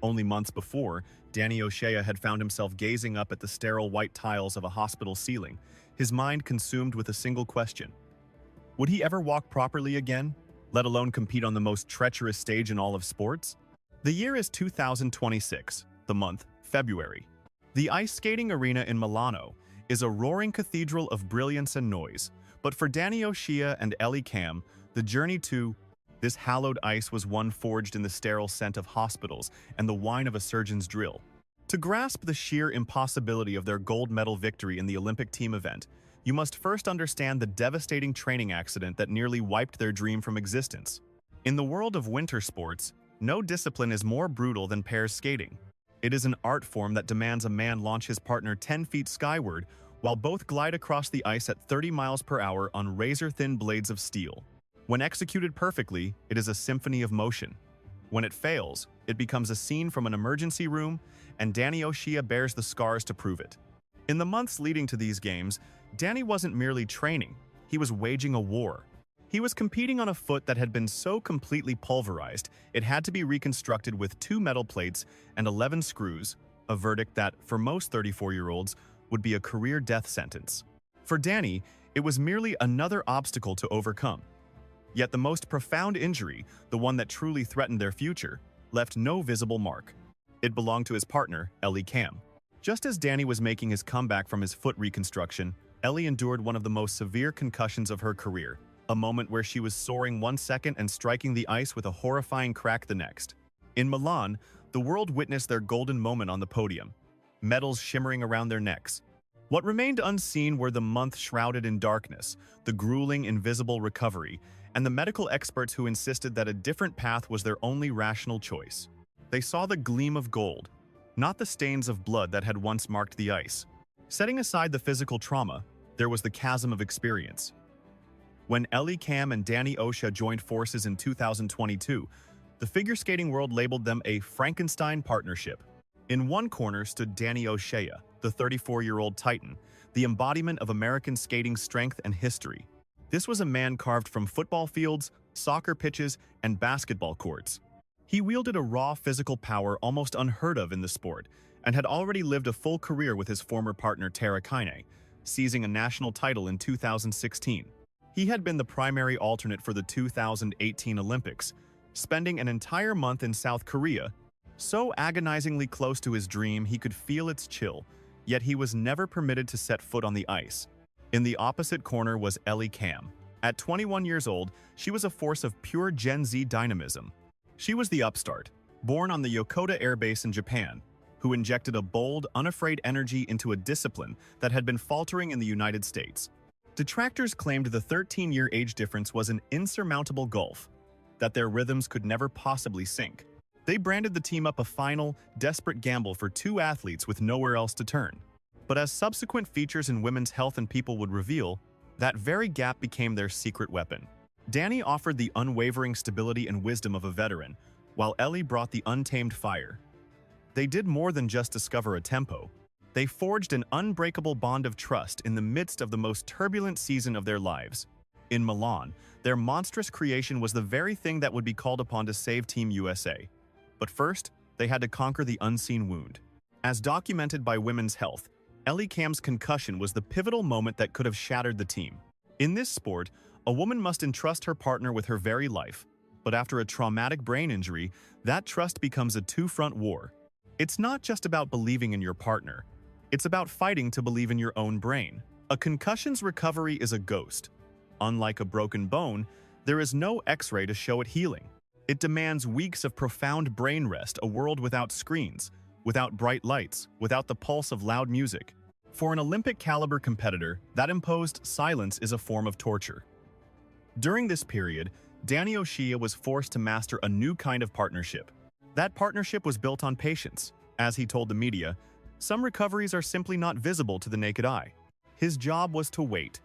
Only months before, Danny O'Shea had found himself gazing up at the sterile white tiles of a hospital ceiling, his mind consumed with a single question. Would he ever walk properly again, let alone compete on the most treacherous stage in all of sports? The year is 2026, the month, February. The ice skating arena in Milano is a roaring cathedral of brilliance and noise, but for Danny O'Shea and Ellie Kam, the journey to this hallowed ice was one forged in the sterile scent of hospitals and the whine of a surgeon's drill. To grasp the sheer impossibility of their gold medal victory in the Olympic team event, you must first understand the devastating training accident that nearly wiped their dream from existence. In the world of winter sports, no discipline is more brutal than pairs skating. It is an art form that demands a man launch his partner 10 feet skyward while both glide across the ice at 30 miles per hour on razor-thin blades of steel. When executed perfectly, it is a symphony of motion. When it fails, it becomes a scene from an emergency room, and Danny O'Shea bears the scars to prove it. In the months leading to these games, Danny wasn't merely training, he was waging a war. He was competing on a foot that had been so completely pulverized, it had to be reconstructed with 2 metal plates and 11 screws, a verdict that, for most 34-year-olds, would be a career death sentence. For Danny, it was merely another obstacle to overcome. Yet the most profound injury, the one that truly threatened their future, left no visible mark. It belonged to his partner, Ellie Kam. Just as Danny was making his comeback from his foot reconstruction, Ellie endured one of the most severe concussions of her career, a moment where she was soaring one second and striking the ice with a horrifying crack the next. In Milan, the world witnessed their golden moment on the podium, medals shimmering around their necks. What remained unseen were the months shrouded in darkness, the grueling invisible recovery, and the medical experts who insisted that a different path was their only rational choice. They saw the gleam of gold, not the stains of blood that had once marked the ice. Setting aside the physical trauma, there was the chasm of experience. When Ellie Kam and Danny O'Shea joined forces in 2022, the figure skating world labeled them a Frankenstein partnership. In one corner stood Danny O'Shea, the 34-year-old titan, the embodiment of American skating strength and history. This was a man carved from football fields, soccer pitches, and basketball courts. He wielded a raw physical power almost unheard of in the sport, and had already lived a full career with his former partner Tara Kaine, seizing a national title in 2016. He had been the primary alternate for the 2018 Olympics, spending an entire month in South Korea, so agonizingly close to his dream he could feel its chill, yet he was never permitted to set foot on the ice. In the opposite corner was Ellie Kam. At 21 years old, she was a force of pure Gen Z dynamism. She was the upstart, born on the Yokota Air Base in Japan, who injected a bold, unafraid energy into a discipline that had been faltering in the United States. Detractors claimed the 13-year age difference was an insurmountable gulf, that their rhythms could never possibly sync. They branded the team up a final, desperate gamble for 2 athletes with nowhere else to turn. But as subsequent features in Women's Health and People would reveal, that very gap became their secret weapon. Danny offered the unwavering stability and wisdom of a veteran, while Ellie brought the untamed fire. They did more than just discover a tempo. They forged an unbreakable bond of trust in the midst of the most turbulent season of their lives. In Milan, their monstrous creation was the very thing that would be called upon to save Team USA. But first, they had to conquer the unseen wound. As documented by Women's Health, Ellie Kam's concussion was the pivotal moment that could have shattered the team. In this sport, a woman must entrust her partner with her very life, but after a traumatic brain injury, that trust becomes a two-front war. It's not just about believing in your partner, it's about fighting to believe in your own brain. A concussion's recovery is a ghost. Unlike a broken bone, there is no X-ray to show it healing. It demands weeks of profound brain rest, a world without screens, without bright lights, without the pulse of loud music. For an Olympic-caliber competitor, that imposed silence is a form of torture. During this period, Danny O'Shea was forced to master a new kind of partnership. That partnership was built on patience. As he told the media, some recoveries are simply not visible to the naked eye. His job was to wait.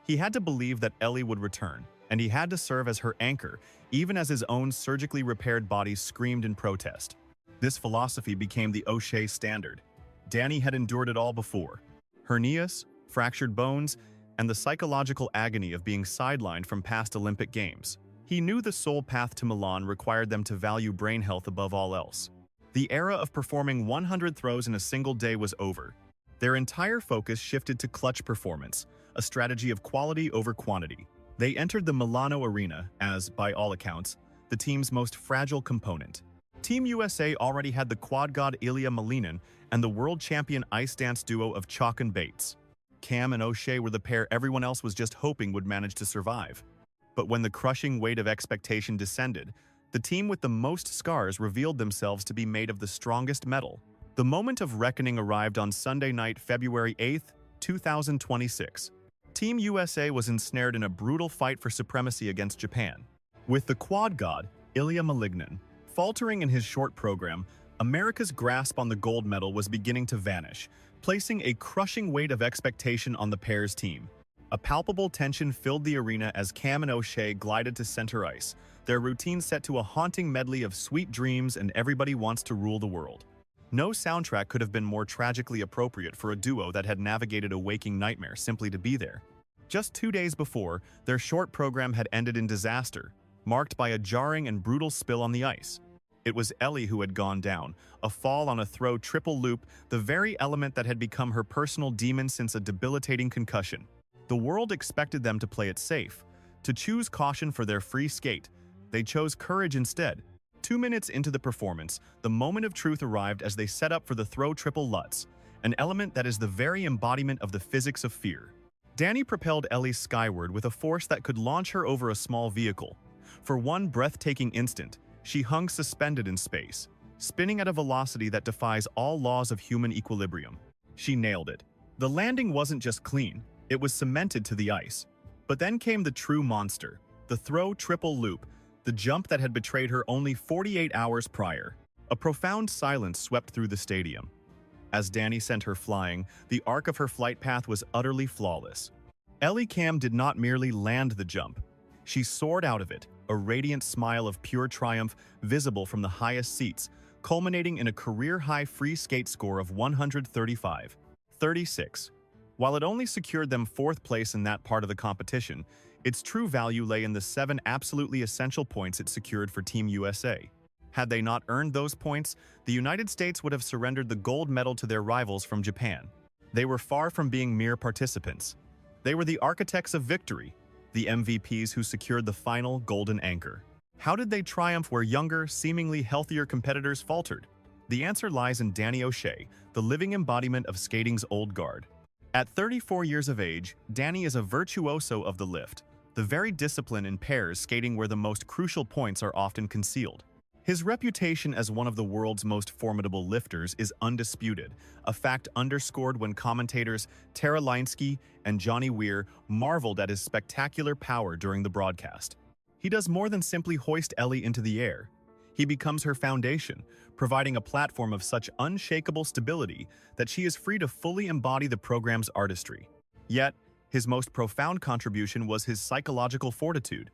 He had to believe that Ellie would return, and he had to serve as her anchor, even as his own surgically repaired body screamed in protest. This philosophy became the O'Shea standard. Danny had endured it all before. Hernias, fractured bones, and the psychological agony of being sidelined from past Olympic Games. He knew the sole path to Milan required them to value brain health above all else. The era of performing 100 throws in a single day was over. Their entire focus shifted to clutch performance, a strategy of quality over quantity. They entered the Milano arena as, by all accounts, the team's most fragile component. Team USA already had the quad god Ilia Malinin and the world champion ice dance duo of Chalk and Bates. Kam and O'Shea were the pair everyone else was just hoping would manage to survive. But when the crushing weight of expectation descended, the team with the most scars revealed themselves to be made of the strongest metal. The moment of reckoning arrived on Sunday night, February 8, 2026. Team USA was ensnared in a brutal fight for supremacy against Japan. With the quad god, Ilia Malinin, faltering in his short program, America's grasp on the gold medal was beginning to vanish, placing a crushing weight of expectation on the pair's team. A palpable tension filled the arena as Kam and O'Shea glided to center ice, their routine set to a haunting medley of Sweet Dreams and Everybody Wants to Rule the World. No soundtrack could have been more tragically appropriate for a duo that had navigated a waking nightmare simply to be there. Just 2 days before, their short program had ended in disaster, marked by a jarring and brutal spill on the ice. It was Ellie who had gone down, a fall on a throw triple loop, the very element that had become her personal demon since a debilitating concussion. The world expected them to play it safe, to choose caution for their free skate. They chose courage instead. 2 minutes into the performance, the moment of truth arrived as they set up for the throw triple lutz, an element that is the very embodiment of the physics of fear. Danny propelled Ellie skyward with a force that could launch her over a small vehicle. For one breathtaking instant, she hung suspended in space, spinning at a velocity that defies all laws of human equilibrium. She nailed it. The landing wasn't just clean, it was cemented to the ice. But then came the true monster, the throw triple loop, the jump that had betrayed her only 48 hours prior. A profound silence swept through the stadium. As Danny sent her flying, the arc of her flight path was utterly flawless. Ellie Kam did not merely land the jump. She soared out of it, a radiant smile of pure triumph visible from the highest seats, culminating in a career-high free skate score of 135.36. While it only secured them 4th place in that part of the competition, its true value lay in the 7 absolutely essential points it secured for Team USA. Had they not earned those points, the United States would have surrendered the gold medal to their rivals from Japan. They were far from being mere participants. They were the architects of victory, the MVPs who secured the final golden anchor. How did they triumph where younger, seemingly healthier competitors faltered? The answer lies in Danny O'Shea, the living embodiment of skating's old guard. At 34 years of age, Danny is a virtuoso of the lift, the very discipline in pairs skating where the most crucial points are often concealed. His reputation as one of the world's most formidable lifters is undisputed, a fact underscored when commentators Tara Linsky and Johnny Weir marveled at his spectacular power during the broadcast. He does more than simply hoist Ellie into the air. He becomes her foundation, providing a platform of such unshakable stability that she is free to fully embody the program's artistry. Yet, his most profound contribution was his psychological fortitude.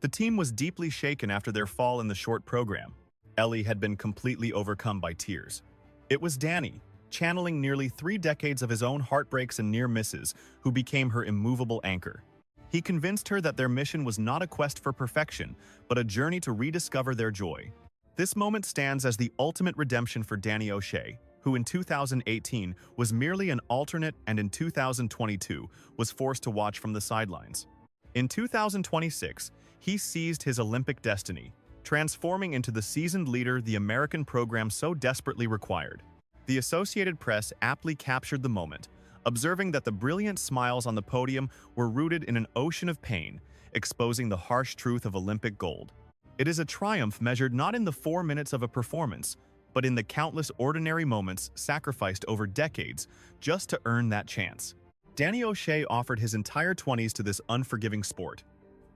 The team was deeply shaken after their fall in the short program. Ellie had been completely overcome by tears. It was Danny, channeling nearly 3 decades of his own heartbreaks and near misses, who became her immovable anchor. He convinced her that their mission was not a quest for perfection, but a journey to rediscover their joy. This moment stands as the ultimate redemption for Danny O'Shea, who in 2018 was merely an alternate and in 2022 was forced to watch from the sidelines. In 2026, he seized his Olympic destiny, transforming into the seasoned leader the American program so desperately required. The Associated Press aptly captured the moment, observing that the brilliant smiles on the podium were rooted in an ocean of pain, exposing the harsh truth of Olympic gold. It is a triumph measured not in the 4 minutes of a performance, but in the countless ordinary moments sacrificed over decades just to earn that chance. Danny O'Shea offered his entire 20s to this unforgiving sport.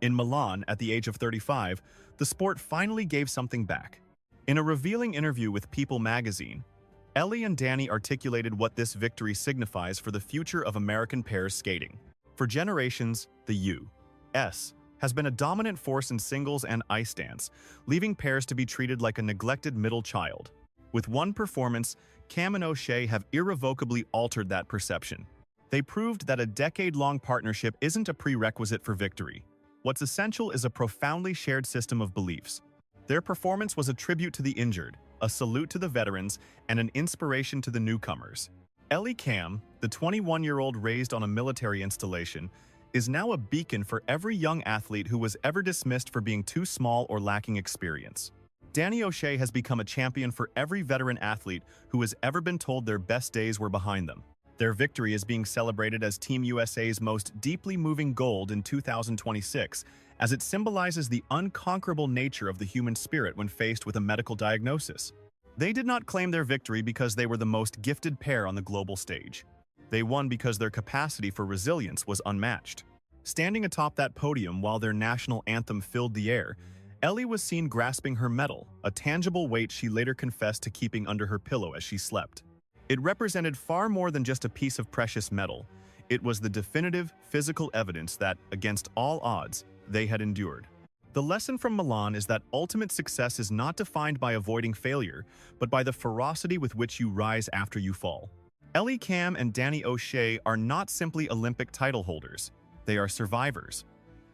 In Milan, at the age of 35, the sport finally gave something back. In a revealing interview with People magazine, Ellie and Danny articulated what this victory signifies for the future of American pairs skating. For generations, the U.S. has been a dominant force in singles and ice dance, leaving pairs to be treated like a neglected middle child. With one performance, Kam and O'Shea have irrevocably altered that perception. They proved that a decade-long partnership isn't a prerequisite for victory. What's essential is a profoundly shared system of beliefs. Their performance was a tribute to the injured, a a salute to the veterans, and an inspiration to the newcomers. Ellie Kam, the 21-year-old raised on a military installation, is now a beacon for every young athlete who was ever dismissed for being too small or lacking experience. Danny O'Shea has become a champion for every veteran athlete who has ever been told their best days were behind them. Their victory is being celebrated as Team USA's most deeply moving gold in 2026, as it symbolizes the unconquerable nature of the human spirit when faced with a medical diagnosis. They did not claim their victory because they were the most gifted pair on the global stage. They won because their capacity for resilience was unmatched. Standing atop that podium while their national anthem filled the air, Ellie was seen grasping her medal, a tangible weight she later confessed to keeping under her pillow as she slept. It represented far more than just a piece of precious metal. It was the definitive, physical evidence that, against all odds, they had endured. The lesson from Milan is that ultimate success is not defined by avoiding failure, but by the ferocity with which you rise after you fall. Ellie Kam and Danny O'Shea are not simply Olympic title holders. They are survivors.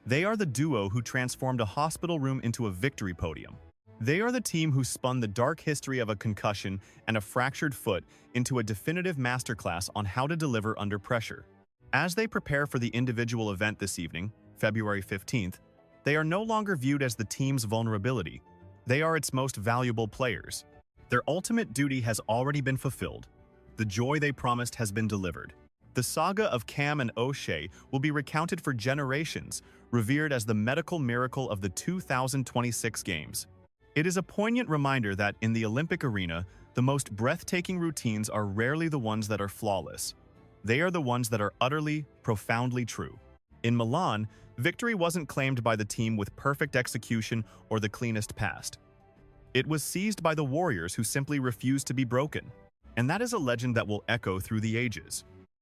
They are the duo who transformed a hospital room into a victory podium. They are the team who spun the dark history of a concussion and a fractured foot into a definitive masterclass on how to deliver under pressure. As they prepare for the individual event this evening, February 15th, they are no longer viewed as the team's vulnerability. They are its most valuable players. Their ultimate duty has already been fulfilled. The joy they promised has been delivered. The saga of Kam and O'Shea will be recounted for generations, revered as the medical miracle of the 2026 Games. It is a poignant reminder that in the Olympic arena, the most breathtaking routines are rarely the ones that are flawless. They are the ones that are utterly, profoundly true. In Milan, victory wasn't claimed by the team with perfect execution or the cleanest past. It was seized by the warriors who simply refused to be broken. And that is a legend that will echo through the ages.